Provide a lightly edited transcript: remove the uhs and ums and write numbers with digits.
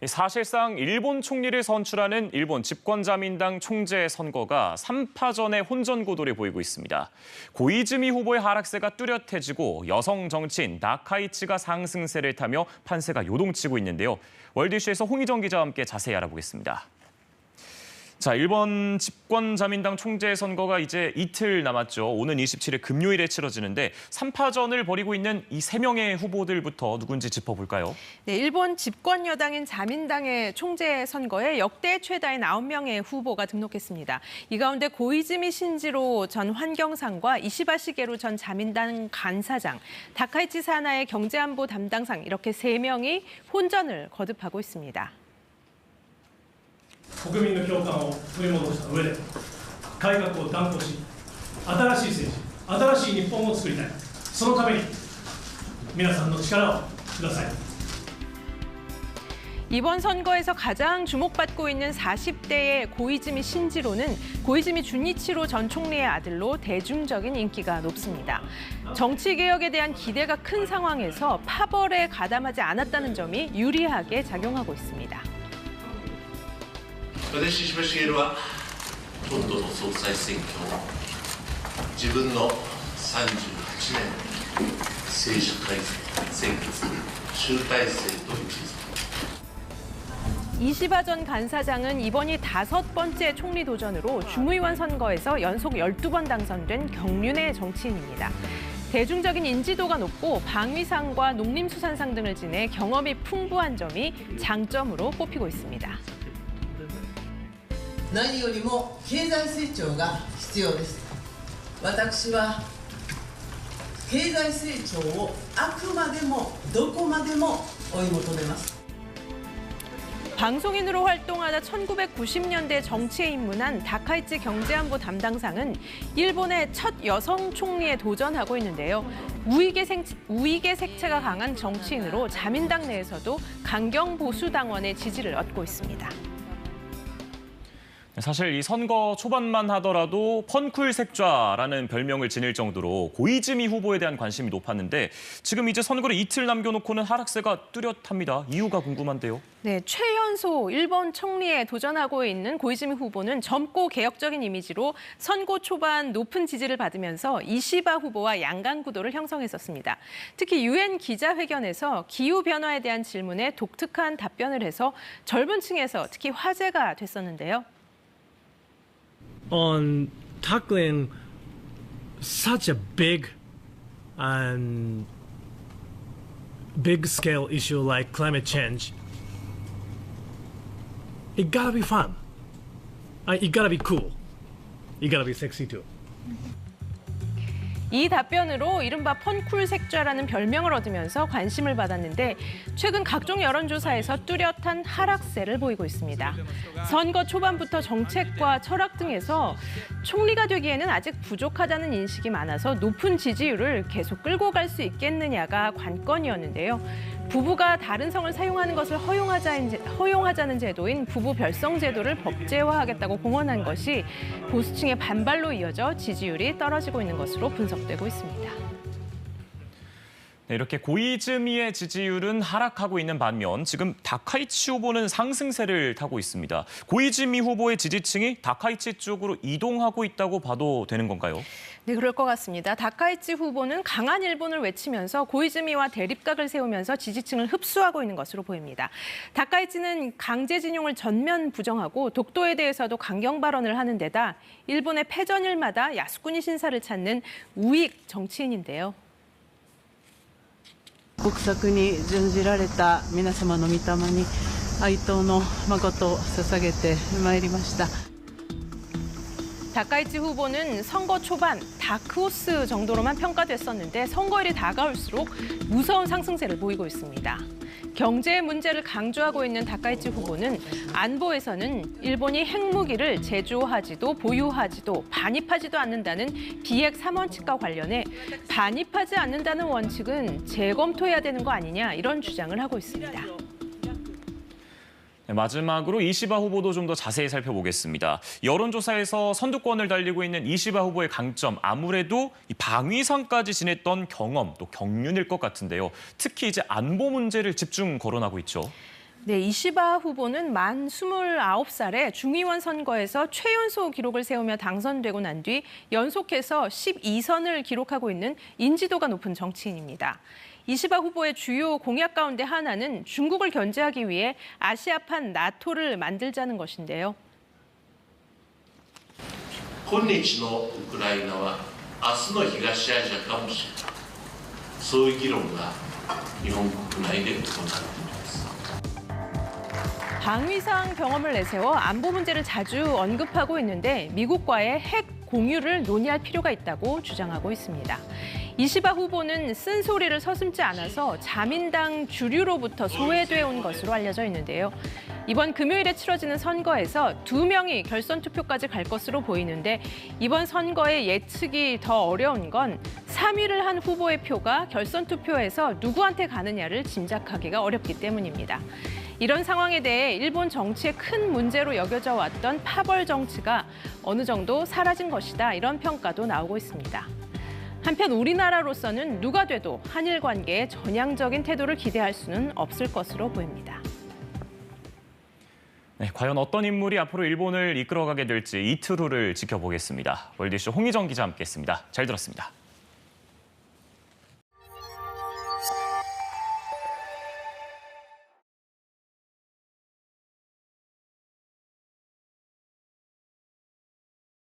사실상 일본 총리를 선출하는 일본 집권자민당 총재 선거가 3파전의 혼전고도를 보이고 있습니다. 고이즈미 후보의 하락세가 뚜렷해지고 여성 정치인 나카이치가 상승세를 타며 판세가 요동치고 있는데요. 월드이슈에서 홍희정 기자와 함께 자세히 알아보겠습니다. 자, 일본 집권자민당 총재 선거가 이제 이틀 남았죠. 오는 27일 금요일에 치러지는데 3파전을 벌이고 있는 이 3명의 후보들부터 누군지 짚어볼까요? 네, 일본 집권 여당인 자민당의 총재 선거에 역대 최다의 9명의 후보가 등록했습니다. 이 가운데 고이즈미 신지로 전 환경상과 이시바 시게루 전 자민당 간사장, 다카이치 사나의 경제안보 담당상 이렇게 3명이 혼전을 거듭하고 있습니다. 国民の共感を取り戻した上で改革を断行し新しい政治新しい日本を作りたいそのために皆さんの力をください 이번 선거에서 가장 주목받고 있는 40대의 고이즈미 신지로는 고이즈미 준이치로 전 총리의 아들로 대중적인 인기가 높습니다. 정치개혁에 대한 기대가 큰 상황에서 파벌에 가담하지 않았다는 점이 유리하게 작용하고 있습니다. 私石破茂は今度の総裁選挙を自分の38年政治改革生活集大成と位置づけ 이시바 전 간사장은 이번이 5번째 총리 도전으로 주무의원 선거에서 연속 12번 당선된 경륜의 정치인입니다. 대중적인 인지도가 높고 방위상과 농림수산상 등을 지내 경험이 풍부한 점이 장점으로 꼽히고 있습니다. 何よりも経済成長が必要です。私は経済成長をあくまでもどこまでも追い求めます。 방송인으로 활동하다 1990년대 정치에 입문한 다카이치 경제안보 담당상은 일본의 첫 여성 총리에 도전하고 있는데요. 우익의 색채가 강한 정치인으로 자민당 내에서도 강경 보수 당원의 지지를 얻고 있습니다. 사실 이 선거 초반만 하더라도 펀쿨 색좌라는 별명을 지닐 정도로 고이즈미 후보에 대한 관심이 높았는데 지금 이제 선거를 이틀 남겨놓고는 하락세가 뚜렷합니다. 이유가 궁금한데요. 네, 최연소 일본 총리에 도전하고 있는 고이즈미 후보는 젊고 개혁적인 이미지로 선거 초반 높은 지지를 받으면서 이시바 후보와 양강 구도를 형성했었습니다. 특히 유엔 기자회견에서 기후변화에 대한 질문에 독특한 답변을 해서 젊은 층에서 특히 화제가 됐었는데요. On tackling such a big and big scale issue like climate change, it gotta be fun. It gotta be cool. It gotta be sexy too. 이 답변으로 이른바 펀쿨 색좌라는 별명을 얻으면서 관심을 받았는데 최근 각종 여론조사에서 뚜렷한 하락세를 보이고 있습니다. 선거 초반부터 정책과 철학 등에서 총리가 되기에는 아직 부족하다는 인식이 많아서 높은 지지율을 계속 끌고 갈 수 있겠느냐가 관건이었는데요. 부부가 다른 성을 사용하는 것을 허용하자는 제도인 부부 별성 제도를 법제화하겠다고 공언한 것이 보수층의 반발로 이어져 지지율이 떨어지고 있는 것으로 분석되고 있습니다. 네, 이렇게 고이즈미의 지지율은 하락하고 있는 반면 지금 다카이치 후보는 상승세를 타고 있습니다. 고이즈미 후보의 지지층이 다카이치 쪽으로 이동하고 있다고 봐도 되는 건가요? 네, 그럴 것 같습니다. 다카이치 후보는 강한 일본을 외치면서 고이즈미와 대립각을 세우면서 지지층을 흡수하고 있는 것으로 보입니다. 다카이치는 강제징용을 전면 부정하고 독도에 대해서도 강경 발언을 하는 데다 일본의 패전일마다 야스쿠니 신사를 찾는 우익 정치인인데요. 国策に準じられた皆様の御霊に哀悼の誠を捧げてまいりました。 다카이치 후보는 선거 초반 다크호스 정도로만 평가됐었는데 선거일이 다가올수록 무서운 상승세를 보이고 있습니다. 경제 문제를 강조하고 있는 다카이치 후보는 안보에서는 일본이 핵무기를 제조하지도 보유하지도 반입하지도 않는다는 비핵 3원칙과 관련해 반입하지 않는다는 원칙은 재검토해야 되는 거 아니냐 이런 주장을 하고 있습니다. 마지막으로 이시바 후보도 좀 더 자세히 살펴보겠습니다. 여론조사에서 선두권을 달리고 있는 이시바 후보의 강점, 아무래도 이 방위상까지 지냈던 경험, 또 경륜일 것 같은데요. 특히 이제 안보 문제를 집중 거론하고 있죠. 네, 이시바 후보는 만 29살에 중의원 선거에서 최연소 기록을 세우며 당선되고 난 뒤 연속해서 12선을 기록하고 있는 인지도가 높은 정치인입니다. 이시바 후보의 주요 공약 가운데 하나는 중국을 견제하기 위해 아시아판 나토를 만들자는 것인데요. 今日のウクライナは明日の東アジアかもしれない。そういう議論が日本国内で行われています。 방위상 경험을 내세워 안보 문제를 자주 언급하고 있는데 미국과의 핵 공유를 논의할 필요가 있다고 주장하고 있습니다. 이시바 후보는 쓴소리를 서슴지 않아서 자민당 주류로부터 소외돼 온 것으로 알려져 있는데요. 이번 금요일에 치러지는 선거에서 2명이 결선 투표까지 갈 것으로 보이는데 이번 선거의 예측이 더 어려운 건 3위를 한 후보의 표가 결선 투표에서 누구한테 가느냐를 짐작하기가 어렵기 때문입니다. 이런 상황에 대해 일본 정치의 큰 문제로 여겨져 왔던 파벌 정치가 어느 정도 사라진 것이다, 이런 평가도 나오고 있습니다. 한편 우리나라로서는 누가 돼도 한일 관계에 전향적인 태도를 기대할 수는 없을 것으로 보입니다. 네, 과연 어떤 인물이 앞으로 일본을 이끌어가게 될지 이틀 후를 지켜보겠습니다. 월드이슈 홍희정 기자 함께했습니다. 잘 들었습니다.